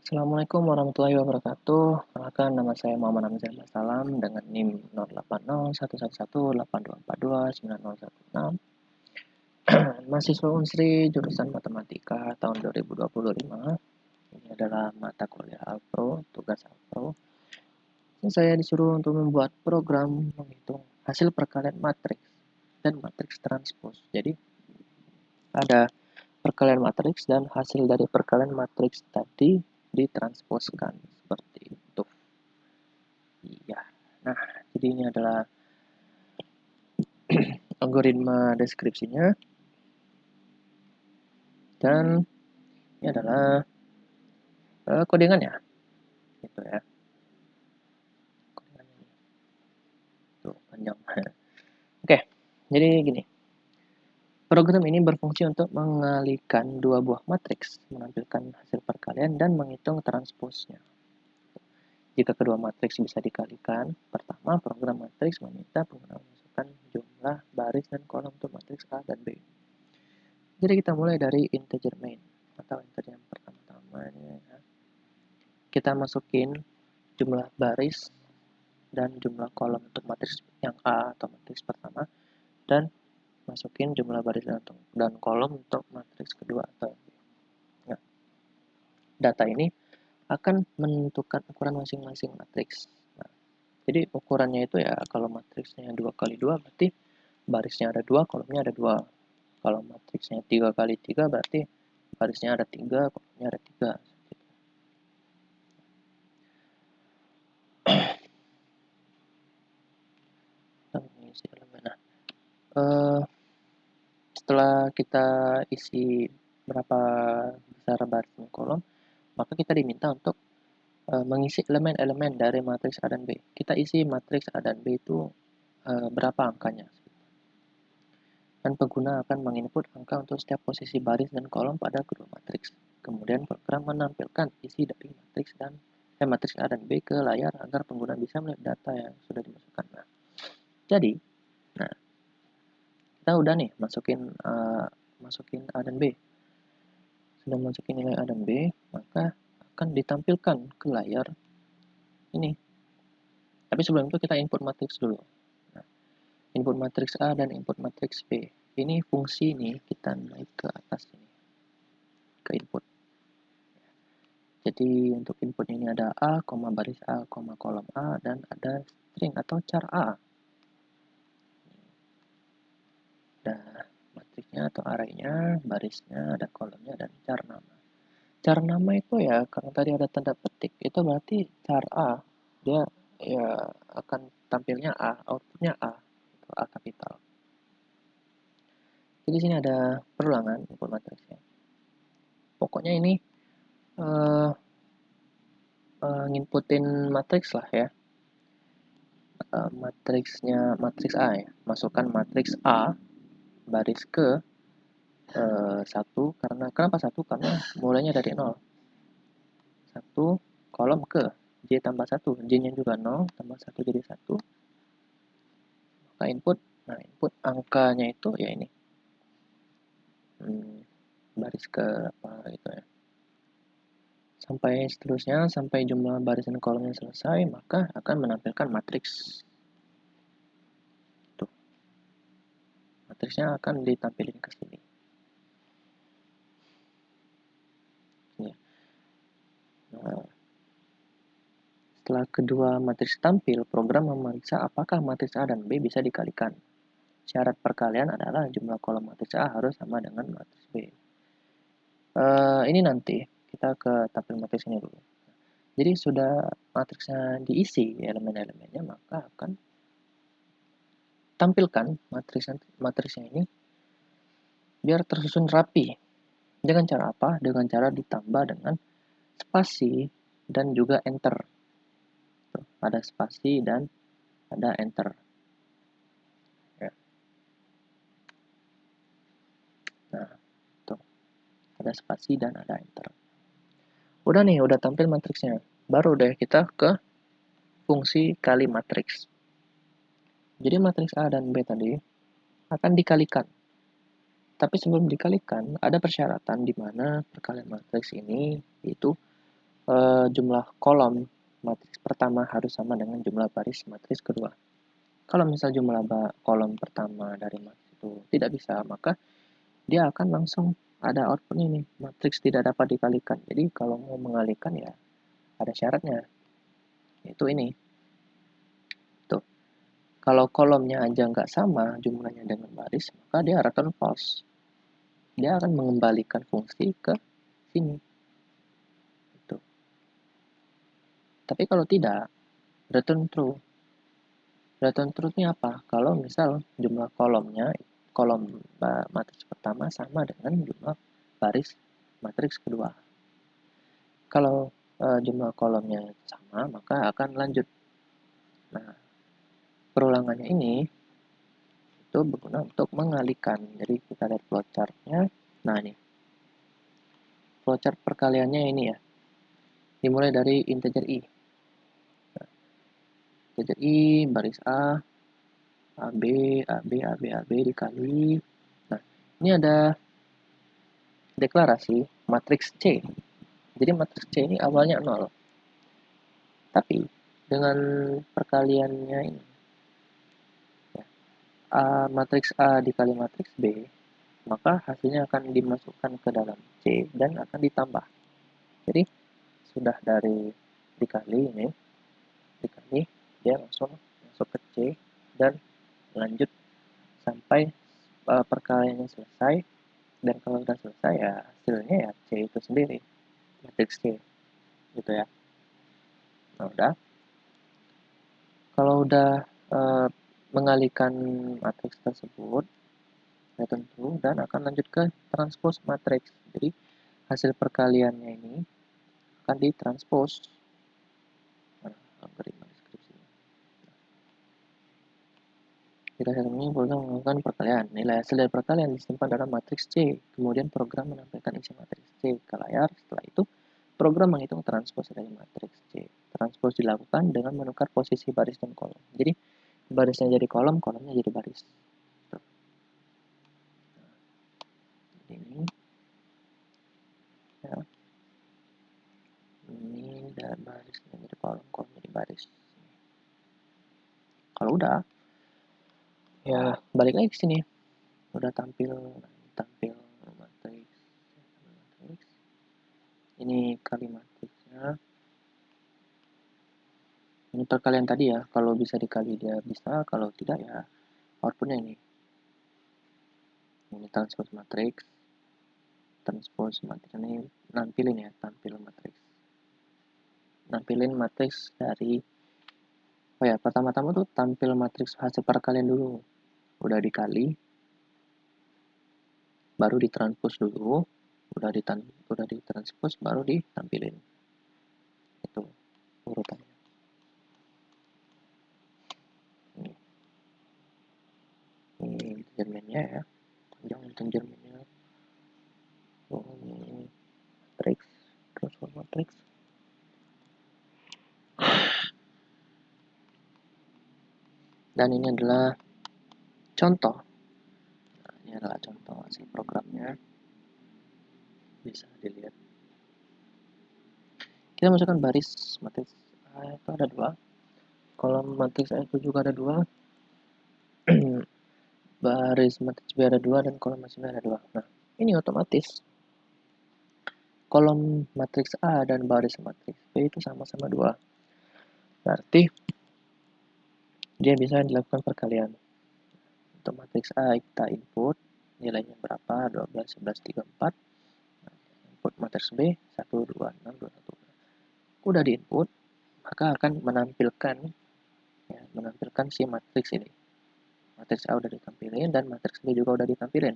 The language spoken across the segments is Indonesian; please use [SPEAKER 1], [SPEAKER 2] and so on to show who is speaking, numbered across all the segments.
[SPEAKER 1] Assalamualaikum warahmatullahi wabarakatuh. Perkenalkan, nama saya Muhammad Hamzah Salam dengan NIM 08011182429016. Mahasiswa Unsri jurusan Matematika tahun 2025. Ini adalah mata kuliah Alpro, tugas Alpro. Saya disuruh untuk membuat program menghitung hasil perkalian matriks dan matriks transpose. Jadi ada perkalian matriks dan hasil dari perkalian matriks tadi ditransposkan seperti itu. Iya. Nah, jadi ini adalah algoritma deskripsinya. Dan ini adalah codingannya. Gitu ya. Codingannya ini. Tuh, panjang. Oke, jadi gini. Program ini berfungsi untuk mengalihkan dua buah matriks, menampilkan hasil perkalian, dan menghitung transposnya. Jika kedua matriks bisa dikalikan, pertama program matriks meminta pengguna memasukkan jumlah baris dan kolom untuk matriks A dan B. Jadi kita mulai dari integer main atau integer yang pertama-tama ini ya. Kita masukin jumlah baris dan jumlah kolom untuk matriks yang A atau matriks pertama, dan masukin jumlah baris dan kolom untuk matriks kedua atau B. Nah, data ini akan menentukan ukuran masing-masing matriks. Nah, jadi ukurannya itu ya, kalau matriksnya 2 kali 2 berarti barisnya ada 2, kolomnya ada 2. Kalau matriksnya 3 kali 3 berarti barisnya ada 3, kolomnya ada 3. Mengisi elemen. Nah, setelah kita isi berapa besar baris dan kolom, maka kita diminta untuk mengisi elemen-elemen dari matriks A dan B. Kita isi matriks A dan B itu berapa angkanya. Dan pengguna akan menginput angka untuk setiap posisi baris dan kolom pada kedua matriks. Kemudian program menampilkan isi dari matriks A dan B ke layar agar pengguna bisa melihat data yang sudah dimasukkan. Nah, jadi, kita udah nih masukin A dan B. Sudah masukin nilai A dan B, maka akan ditampilkan ke layar ini. Tapi sebelum itu kita input matriks dulu. Nah, input matriks A dan input matriks B. Ini fungsi ini kita naik ke atas ini, ke input. Jadi untuk input ini ada A, baris A, kolom A, dan ada string atau char A. Ada matriksnya atau arraynya, barisnya, ada kolomnya, dan char nama. Char nama itu ya, karena tadi ada tanda petik, itu berarti char A. Dia ya akan tampilnya A, outputnya A, itu A kapital. Jadi sini ada perulangan input matriksnya. Pokoknya ini nginputin matriks lah ya. Matriks A ya. Masukkan matriks A baris ke 1, kenapa 1? Karena mulainya dari 0. 1 kolom ke J tambah 1. J-nya juga 0, tambah 1 jadi 1. Maka input, input angkanya itu ya ini. Baris ke apa gitu ya. Sampai seterusnya, sampai jumlah baris dan kolomnya selesai, maka akan menampilkan matriks. Tuh. Matriksnya akan ditampilkan ke sini. Nah, setelah kedua matriks tampil, program memeriksa apakah matriks A dan B bisa dikalikan. Syarat perkalian adalah jumlah kolom matriks A harus sama dengan matriks B. Ini nanti kita ke tampil matriks ini dulu. Jadi sudah matriksnya diisi elemen-elemennya, maka akan tampilkan matriksnya ini biar tersusun rapi. Dengan cara apa? Dengan cara ditambah dengan spasi dan juga enter. Ada spasi dan ada enter. Ya. Nah, tuh. Ada spasi dan ada enter. Udah nih, udah tampil matriksnya. Baru deh kita ke fungsi kali matriks. Jadi matriks A dan B tadi akan dikalikan. Tapi sebelum dikalikan, ada persyaratan di mana perkalian matriks ini itu jumlah kolom matriks pertama harus sama dengan jumlah baris matriks kedua. Kalau misal jumlah kolom pertama dari matriks itu tidak bisa, maka dia akan langsung ada output ini, matriks tidak dapat dikalikan. Jadi kalau mau mengalihkan ya ada syaratnya, yaitu ini. Tuh. Kalau kolomnya aja nggak sama jumlahnya dengan baris, maka dia return false. Dia akan mengembalikan fungsi ke sini. Tuh. Tapi kalau tidak, return true. Return true-nya apa? Kalau misal jumlah kolomnya, kolom matriks pertama sama dengan jumlah baris matriks kedua. Kalau jumlah kolomnya sama, maka akan lanjut. Nah, perulangannya ini itu berguna untuk mengalihkan. Jadi kita lihat flowchart-nya. Nah, ini. Flowchart perkaliannya ini ya. Dimulai dari integer i. Nah, integer i baris a, AB, AB, AB, AB dikali. Nah, ini ada deklarasi matriks C. Jadi matriks C ini awalnya 0. Tapi dengan perkaliannya ini, ya, matriks A dikali matriks B, maka hasilnya akan dimasukkan ke dalam C dan akan ditambah. Jadi sudah dari dikali ini, dikali, dia langsung masuk ke C dan lanjut sampai perkaliannya selesai. Dan kalau sudah selesai ya hasilnya ya C itu sendiri, matriks C gitu ya. Nah, udah. Kalau udah mengalihkan matriks tersebut, ya tentu, dan akan lanjut ke transpose matriks. Jadi hasil perkaliannya ini akan ditranspose. Nah, algoritma deskripsinya. Jika hasil ini program melakukan perkalian, nilai hasil dari perkalian disimpan dalam matriks C. Kemudian program menampilkan isi matriks C ke layar. Setelah itu, program menghitung transpose dari matriks C. Transpose dilakukan dengan menukar posisi baris dan kolom. Jadi barisnya jadi kolom, kolomnya jadi baris. Ini ya, ini dan barisnya jadi kolom, kolom jadi baris. Kalau udah, ya balik lagi ke sini. Udah tampil matriks. Ini kali matriksnya. Ini perkalian tadi ya, kalau bisa dikali dia bisa, kalau tidak ya outputnya ini. Ini transpose matriks. Transpose matriks ini nampilin ya, tampil matriks. Nampilin matriks dari pertama-tama tuh tampil matriks hasil perkalian dulu. Udah dikali, baru ditranspose dulu, udah ditranspose baru ditampilin. Itu urutannya. Ini Jermannya ya, panjang Jermannya. Ini matriks, transform matriks. Dan ini adalah contoh. Nah, ini adalah contoh hasil programnya. Bisa dilihat. Kita masukkan baris matriks A itu ada 2. Kolom matriks A itu juga ada 2. Baris matriks B ada 2 dan kolom matriks B ada 2. Nah, ini otomatis kolom matriks A dan baris matriks B itu sama-sama 2. Berarti dia bisa dilakukan perkalian. Untuk matriks A kita input nilainya berapa, 12, 11, 3, 4. Input matriks B 1, 2, 6, 2, 1. Udah diinput, maka akan menampilkan si matriks ini. Matriks A udah ditampilin dan matriks B juga udah ditampilin.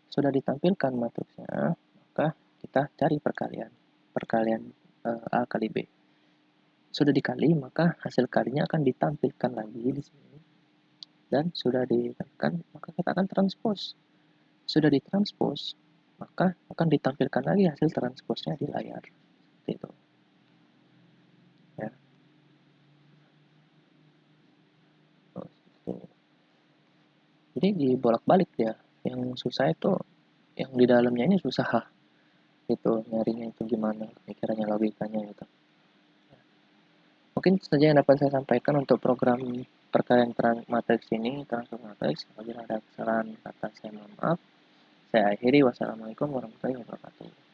[SPEAKER 1] Sudah ditampilkan matriksnya, maka kita cari perkalian. Perkalian A kali B. Sudah dikali, maka hasil kalinya akan ditampilkan lagi di sini. Dan sudah ditampilkan, maka kita akan transpose. Sudah ditranspose, maka akan ditampilkan lagi hasil transposnya di layar. Seperti itu. Ya. Jadi dibolak-balik ya. Yang susah itu yang di dalamnya ini susah itu, nyarinya itu gimana pemikirannya, logikanya gitu. Mungkin itu saja yang dapat saya sampaikan untuk program perkalian matriks ini, transfer matriks. Apabila ada kesalahan kata saya mohon maaf. Saya akhiri, wassalamualaikum warahmatullahi wabarakatuh.